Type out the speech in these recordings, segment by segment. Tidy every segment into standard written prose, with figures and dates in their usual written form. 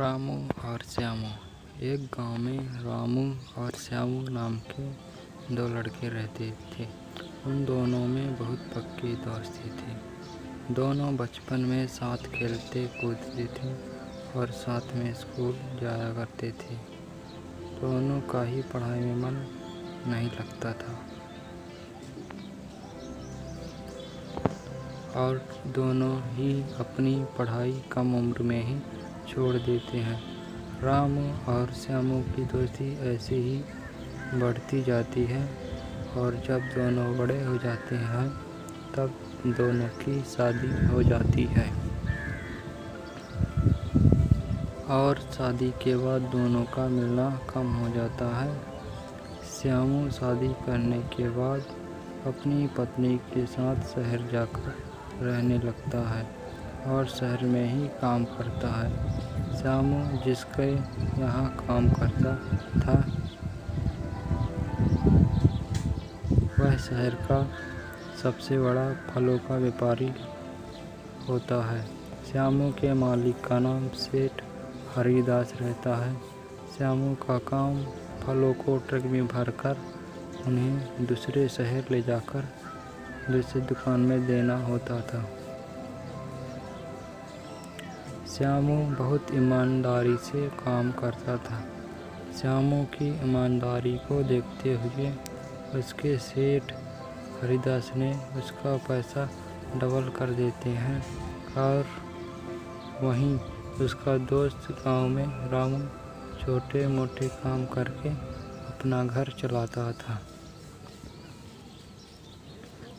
रामू और श्यामू। एक गांव में रामू और श्यामू नाम के दो लड़के रहते थे। उन दोनों में बहुत पक्की दोस्ती थी। दोनों बचपन में साथ खेलते कूदते थे और साथ में स्कूल जाया करते थे। दोनों का ही पढ़ाई में मन नहीं लगता था और दोनों ही अपनी पढ़ाई कम उम्र में ही छोड़ देते हैं। रामू और श्यामू की दोस्ती ऐसे ही बढ़ती जाती है और जब दोनों बड़े हो जाते हैं तब दोनों की शादी हो जाती है और शादी के बाद दोनों का मिलना कम हो जाता है। श्यामू शादी करने के बाद अपनी पत्नी के साथ शहर जाकर रहने लगता है और शहर में ही काम करता है। श्यामू जिसके यहाँ काम करता था वह शहर का सबसे बड़ा फलों का व्यापारी होता है। श्यामू के मालिक का नाम सेठ हरिदास रहता है। श्यामू का काम फलों को ट्रक में भरकर उन्हें दूसरे शहर ले जाकर दूसरी दुकान में देना होता था। श्यामू बहुत ईमानदारी से काम करता था। श्यामू की ईमानदारी को देखते हुए उसके सेठ हरिदास ने उसका पैसा डबल कर देते हैं और वहीं उसका दोस्त गांव में रामू छोटे मोटे काम करके अपना घर चलाता था।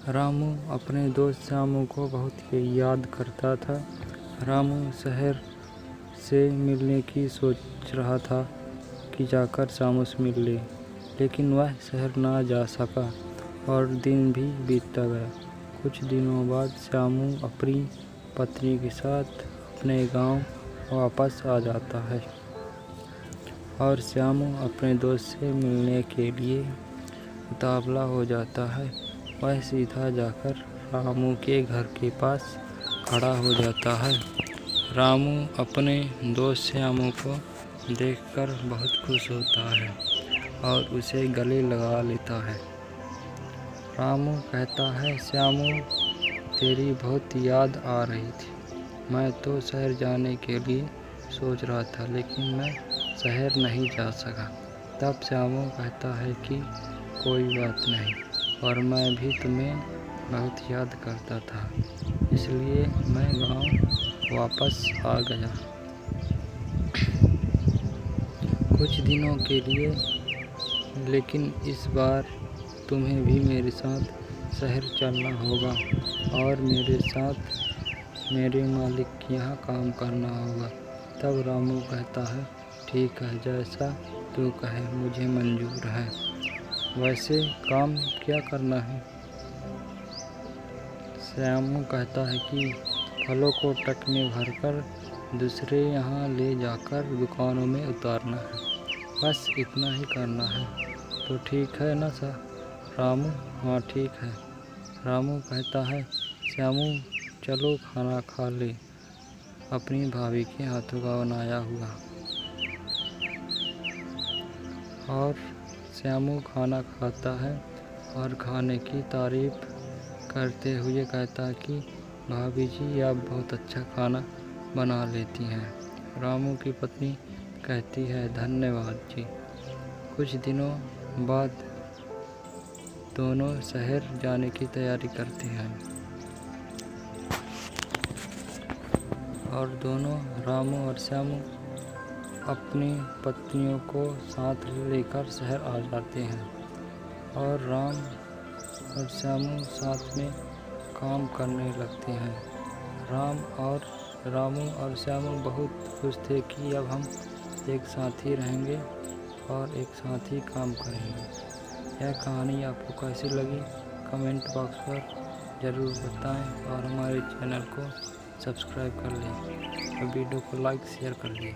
रामू अपने दोस्त श्यामू को बहुत याद करता था। रामू शहर से मिलने की सोच रहा था कि जाकर श्यामू से मिल ले, लेकिन वह शहर ना जा सका और दिन भी बीतता गया। कुछ दिनों बाद श्यामू अपनी पत्नी के साथ अपने गांव वापस आ जाता है और श्यामू अपने दोस्त से मिलने के लिए उतावला हो जाता है। वह सीधा जाकर रामू के घर के पास खड़ा हो जाता है। रामू अपने दोस्त श्यामू को देखकर बहुत खुश होता है और उसे गले लगा लेता है। रामू कहता है, श्यामू तेरी बहुत याद आ रही थी। मैं तो शहर जाने के लिए सोच रहा था लेकिन मैं शहर नहीं जा सका। तब श्यामू कहता है कि कोई बात नहीं, और मैं भी तुम्हें बहुत याद करता था, इसलिए मैं गांव वापस आ गया कुछ दिनों के लिए, लेकिन इस बार तुम्हें भी मेरे साथ शहर चलना होगा और मेरे साथ मेरे मालिक के यहाँ काम करना होगा। तब रामू कहता है, ठीक है, जैसा तू कहे मुझे मंजूर है। वैसे काम क्या करना है? श्यामू कहता है कि फलों को ट्रक में भरकर दूसरे यहाँ ले जाकर दुकानों में उतारना है, बस इतना ही करना है। तो ठीक है ना सर? रामू, हाँ ठीक है। रामू कहता है, श्यामू चलो खाना खा ले, अपनी भाभी के हाथों का बनाया हुआ। और श्यामू खाना खाता है और खाने की तारीफ करते हुए कहता है कि भाभी जी आप बहुत अच्छा खाना बना लेती हैं। रामू की पत्नी कहती है, धन्यवाद जी। कुछ दिनों बाद दोनों शहर जाने की तैयारी करते हैं और दोनों रामू और श्यामू अपनी पत्नियों को साथ लेकर शहर आ जाते हैं और राम और श्यामू साथ में काम करने लगते हैं। रामू और श्यामू बहुत खुश थे कि अब हम एक साथ ही रहेंगे और एक साथ ही काम करेंगे। यह कहानी आपको कैसी लगी कमेंट बॉक्स पर ज़रूर बताएं और हमारे चैनल को सब्सक्राइब कर लें और वीडियो को लाइक शेयर कर लें।